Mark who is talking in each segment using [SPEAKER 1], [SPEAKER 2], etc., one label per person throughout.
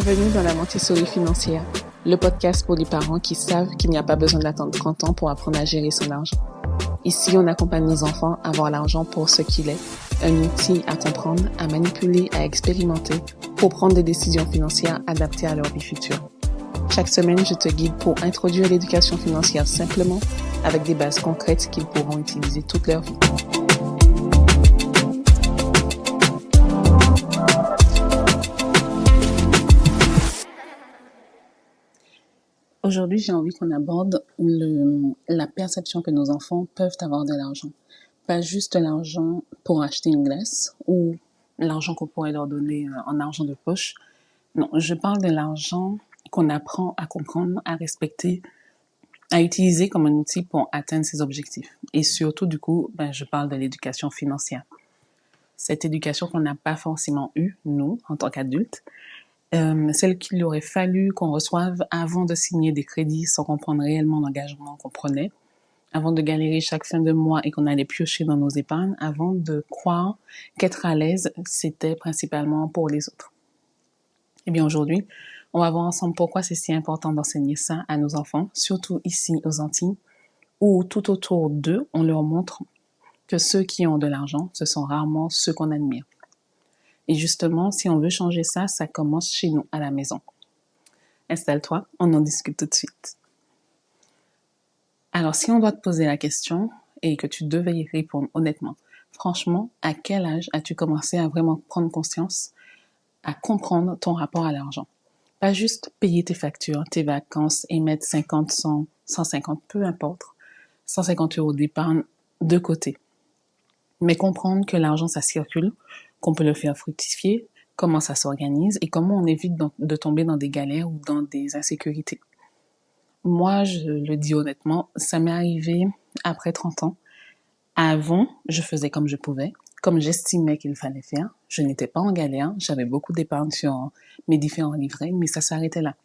[SPEAKER 1] Bienvenue dans la Montessori financière, le podcast pour les parents qui savent qu'il n'y a pas besoin d'attendre 30 ans pour apprendre à gérer son argent. Ici, on accompagne nos enfants à voir l'argent pour ce qu'il est, un outil à comprendre, à manipuler, à expérimenter pour prendre des décisions financières adaptées à leur vie future. Chaque semaine, je te guide pour introduire l'éducation financière simplement avec des bases concrètes qu'ils pourront utiliser toute leur vie. Aujourd'hui, j'ai envie qu'on aborde la perception que nos enfants peuvent avoir de l'argent. Pas juste l'argent pour acheter une glace ou l'argent qu'on pourrait leur donner en argent de poche. Non, je parle de l'argent qu'on apprend à comprendre, à respecter, à utiliser comme un outil pour atteindre ses objectifs. Et surtout, du coup, je parle de l'éducation financière. Cette éducation qu'on n'a pas forcément eue, nous, en tant qu'adultes, celle qu'il aurait fallu qu'on reçoive avant de signer des crédits sans comprendre réellement l'engagement qu'on prenait, avant de galérer chaque fin de mois et qu'on allait piocher dans nos épargnes, avant de croire qu'être à l'aise, c'était principalement pour les autres. Eh bien aujourd'hui, on va voir ensemble pourquoi c'est si important d'enseigner ça à nos enfants, surtout ici aux Antilles, où tout autour d'eux, on leur montre que ceux qui ont de l'argent, ce sont rarement ceux qu'on admire. Et justement, si on veut changer ça, ça commence chez nous, à la maison. Installe-toi, on en discute tout de suite. Alors, si on doit te poser la question et que tu devais y répondre honnêtement, franchement, à quel âge as-tu commencé à vraiment prendre conscience, à comprendre ton rapport à l'argent? Pas juste payer tes factures, tes vacances et mettre 50, 100, 150, peu importe, 150 € d'épargne de côté. Mais comprendre que l'argent, ça circule, qu'on peut le faire fructifier, comment ça s'organise et comment on évite de tomber dans des galères ou dans des insécurités. Moi, je le dis honnêtement, ça m'est arrivé après 30 ans. Avant, je faisais comme je pouvais, comme j'estimais qu'il fallait faire. Je n'étais pas en galère, j'avais beaucoup d'épargne sur mes différents livrets, mais ça s'arrêtait là.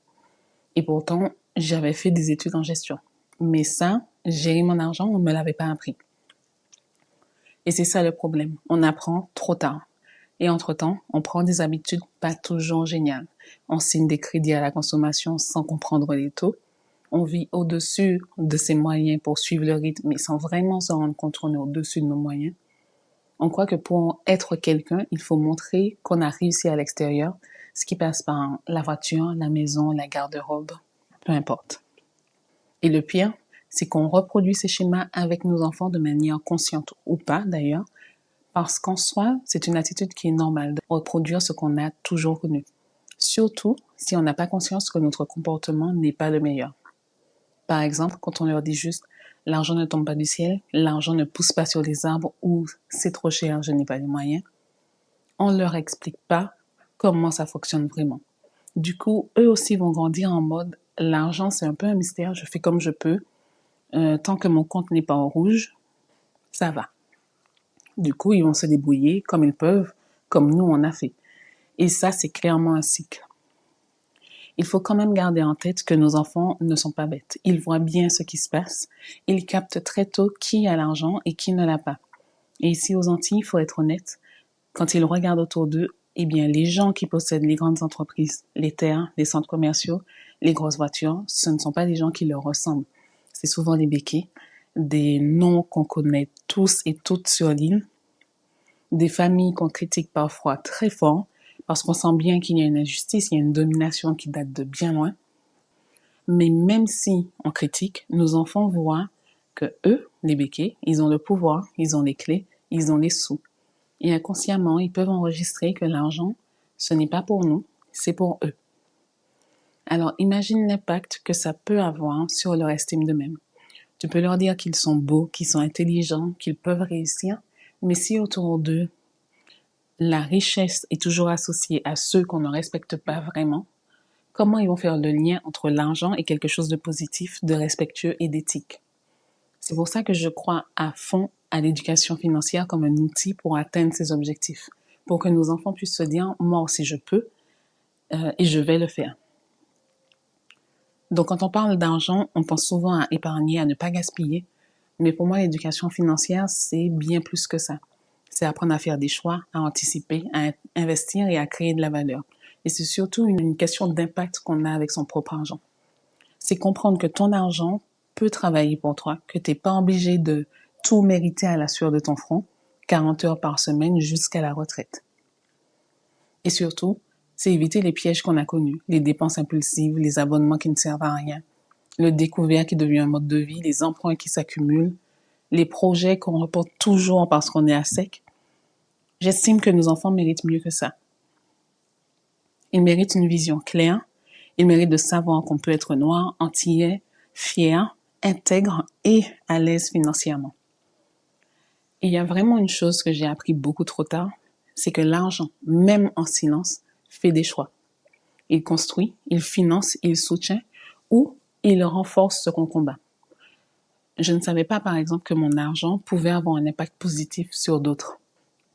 [SPEAKER 1] Et pourtant, j'avais fait des études en gestion. Mais ça, gérer mon argent, on ne me l'avait pas appris. Et c'est ça le problème, on apprend trop tard. Et entre-temps, on prend des habitudes pas toujours géniales. On signe des crédits à la consommation sans comprendre les taux. On vit au-dessus de ses moyens pour suivre le rythme, mais sans vraiment se rendre compte qu'on est au-dessus de nos moyens. On croit que pour être quelqu'un, il faut montrer qu'on a réussi à l'extérieur, ce qui passe par la voiture, la maison, la garde-robe, peu importe. Et le pire, c'est qu'on reproduit ces schémas avec nos enfants de manière consciente ou pas d'ailleurs, parce qu'en soi, c'est une attitude qui est normale de reproduire ce qu'on a toujours connu. Surtout si on n'a pas conscience que notre comportement n'est pas le meilleur. Par exemple, quand on leur dit juste « l'argent ne tombe pas du ciel, l'argent ne pousse pas sur les arbres » ou « c'est trop cher, je n'ai pas les moyens », on ne leur explique pas comment ça fonctionne vraiment. Du coup, eux aussi vont grandir en mode « l'argent, c'est un peu un mystère, je fais comme je peux, tant que mon compte n'est pas en rouge, ça va ». Du coup, ils vont se débrouiller comme ils peuvent, comme nous on a fait. Et ça, c'est clairement un cycle. Il faut quand même garder en tête que nos enfants ne sont pas bêtes. Ils voient bien ce qui se passe. Ils captent très tôt qui a l'argent et qui ne l'a pas. Et ici aux Antilles, il faut être honnête, quand ils regardent autour d'eux, eh bien, les gens qui possèdent les grandes entreprises, les terres, les centres commerciaux, les grosses voitures, ce ne sont pas des gens qui leur ressemblent. C'est souvent des béquets, des noms qu'on connaît tous et toutes sur l'île, des familles qu'on critique parfois très fort, parce qu'on sent bien qu'il y a une injustice, il y a une domination qui date de bien loin. Mais même si on critique, nos enfants voient que eux, les béquets, ils ont le pouvoir, ils ont les clés, ils ont les sous. Et inconsciemment, ils peuvent enregistrer que l'argent, ce n'est pas pour nous, c'est pour eux. Alors imagine l'impact que ça peut avoir sur leur estime d'eux-mêmes. Tu peux leur dire qu'ils sont beaux, qu'ils sont intelligents, qu'ils peuvent réussir, mais si autour d'eux, la richesse est toujours associée à ceux qu'on ne respecte pas vraiment, comment ils vont faire le lien entre l'argent et quelque chose de positif, de respectueux et d'éthique? C'est pour ça que je crois à fond à l'éducation financière comme un outil pour atteindre ces objectifs, pour que nos enfants puissent se dire « moi aussi je peux et je vais le faire ». Donc quand on parle d'argent, on pense souvent à épargner, à ne pas gaspiller, mais pour moi l'éducation financière c'est bien plus que ça. C'est apprendre à faire des choix, à anticiper, à investir et à créer de la valeur. Et c'est surtout une question d'impact qu'on a avec son propre argent. C'est comprendre que ton argent peut travailler pour toi, que tu n'es pas obligé de tout mériter à la sueur de ton front, 40 heures par semaine jusqu'à la retraite. Et surtout, c'est éviter les pièges qu'on a connus, les dépenses impulsives, les abonnements qui ne servent à rien, le découvert qui devient un mode de vie, les emprunts qui s'accumulent, les projets qu'on reporte toujours parce qu'on est à sec. J'estime que nos enfants méritent mieux que ça. Ils méritent une vision claire, ils méritent de savoir qu'on peut être noir, antillais, fier, intègre et à l'aise financièrement. Et il y a vraiment une chose que j'ai appris beaucoup trop tard, c'est que l'argent, même en silence, fait des choix. Il construit, il finance, il soutient ou il renforce ce qu'on combat. Je ne savais pas, par exemple, que mon argent pouvait avoir un impact positif sur d'autres.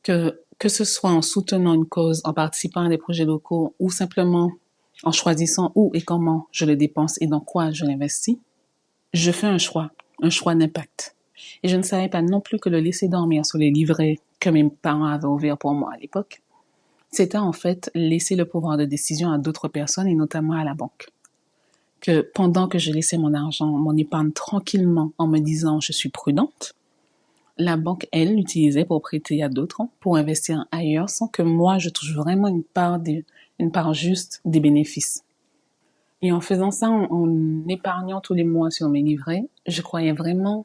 [SPEAKER 1] Que ce soit en soutenant une cause, en participant à des projets locaux ou simplement en choisissant où et comment je le dépense et dans quoi je l'investis, je fais un choix d'impact. Et je ne savais pas non plus que le laisser dormir sur les livrets que mes parents avaient ouverts pour moi à l'époque, c'était en fait laisser le pouvoir de décision à d'autres personnes et notamment à la banque. Que pendant que je laissais mon argent, mon épargne tranquillement en me disant je suis prudente, la banque, elle, l'utilisait pour prêter à d'autres, pour investir ailleurs sans que moi je touche vraiment une part juste des bénéfices. Et en faisant ça, en épargnant tous les mois sur mes livrets, je croyais vraiment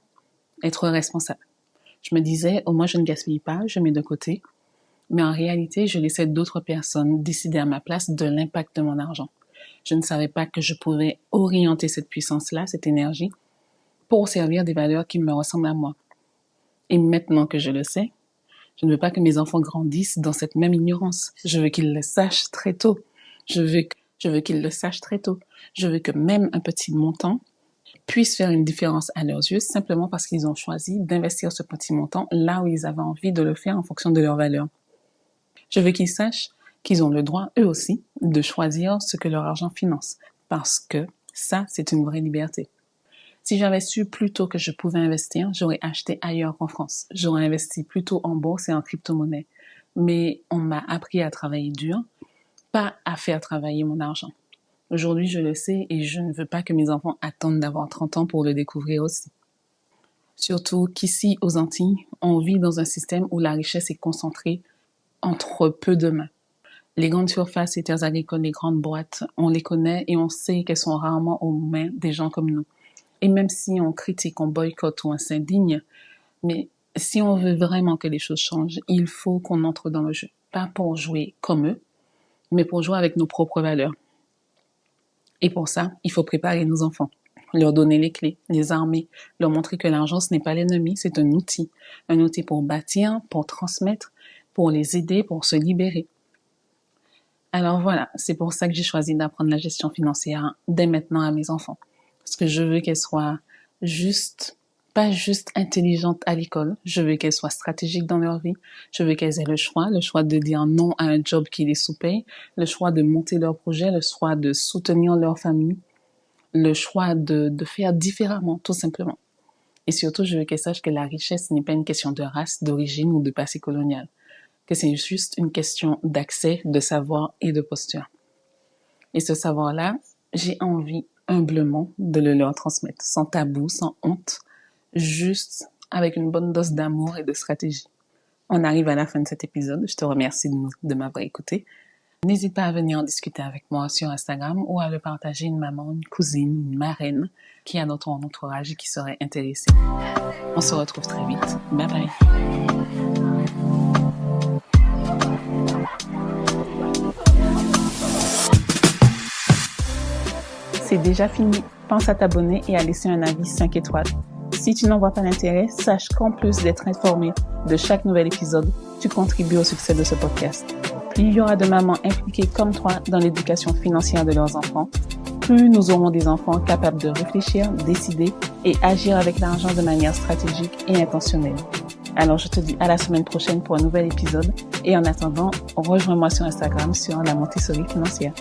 [SPEAKER 1] être responsable. Je me disais, au moins je ne gaspille pas, je mets de côté. Mais en réalité, je laissais d'autres personnes décider à ma place de l'impact de mon argent. Je ne savais pas que je pouvais orienter cette puissance-là, cette énergie, pour servir des valeurs qui me ressemblent à moi. Et maintenant que je le sais, je ne veux pas que mes enfants grandissent dans cette même ignorance. Je veux qu'ils le sachent très tôt. Je veux qu'ils le sachent très tôt. Je veux que même un petit montant puisse faire une différence à leurs yeux simplement parce qu'ils ont choisi d'investir ce petit montant là où ils avaient envie de le faire en fonction de leurs valeurs. Je veux qu'ils sachent qu'ils ont le droit, eux aussi, de choisir ce que leur argent finance parce que ça, c'est une vraie liberté. Si j'avais su plus tôt que je pouvais investir, j'aurais acheté ailleurs qu'en France. J'aurais investi plutôt en bourse et en crypto-monnaie. Mais on m'a appris à travailler dur, pas à faire travailler mon argent. Aujourd'hui, je le sais et je ne veux pas que mes enfants attendent d'avoir 30 ans pour le découvrir aussi. Surtout qu'ici, aux Antilles, on vit dans un système où la richesse est concentrée entre peu de mains. Les grandes surfaces, les terres agricoles, les grandes boîtes, on les connaît et on sait qu'elles sont rarement aux mains des gens comme nous. Et même si on critique, on boycotte ou on s'indigne, mais si on veut vraiment que les choses changent, il faut qu'on entre dans le jeu. Pas pour jouer comme eux, mais pour jouer avec nos propres valeurs. Et pour ça, il faut préparer nos enfants, leur donner les clés, les armer, leur montrer que l'argent, ce n'est pas l'ennemi, c'est un outil pour bâtir, pour transmettre, pour les aider, pour se libérer. Alors voilà, c'est pour ça que j'ai choisi d'apprendre la gestion financière dès maintenant à mes enfants. Parce que je veux qu'elles soient pas juste intelligentes à l'école, je veux qu'elles soient stratégiques dans leur vie, je veux qu'elles aient le choix de dire non à un job qui les sous-paye, le choix de monter leur projet, le choix de soutenir leur famille, le choix de faire différemment, tout simplement. Et surtout, je veux qu'elles sachent que la richesse n'est pas une question de race, d'origine ou de passé colonial, que c'est juste une question d'accès, de savoir et de posture. Et ce savoir-là, j'ai envie humblement de le leur transmettre, sans tabou, sans honte, juste avec une bonne dose d'amour et de stratégie. On arrive à la fin de cet épisode. Je te remercie de m'avoir écouté. N'hésite pas à venir en discuter avec moi sur Instagram ou à le partager à une maman, une cousine, une marraine qui a dans ton entourage et qui serait intéressée. On se retrouve très vite. Bye bye. C'est déjà fini. Pense à t'abonner et à laisser un avis 5 étoiles. Si tu n'en vois pas l'intérêt, sache qu'en plus d'être informé de chaque nouvel épisode, tu contribues au succès de ce podcast. Plus il y aura de mamans impliquées comme toi dans l'éducation financière de leurs enfants, plus nous aurons des enfants capables de réfléchir, décider et agir avec l'argent de manière stratégique et intentionnelle. Alors je te dis à la semaine prochaine pour un nouvel épisode et en attendant, rejoins-moi sur Instagram sur la Montessori financière.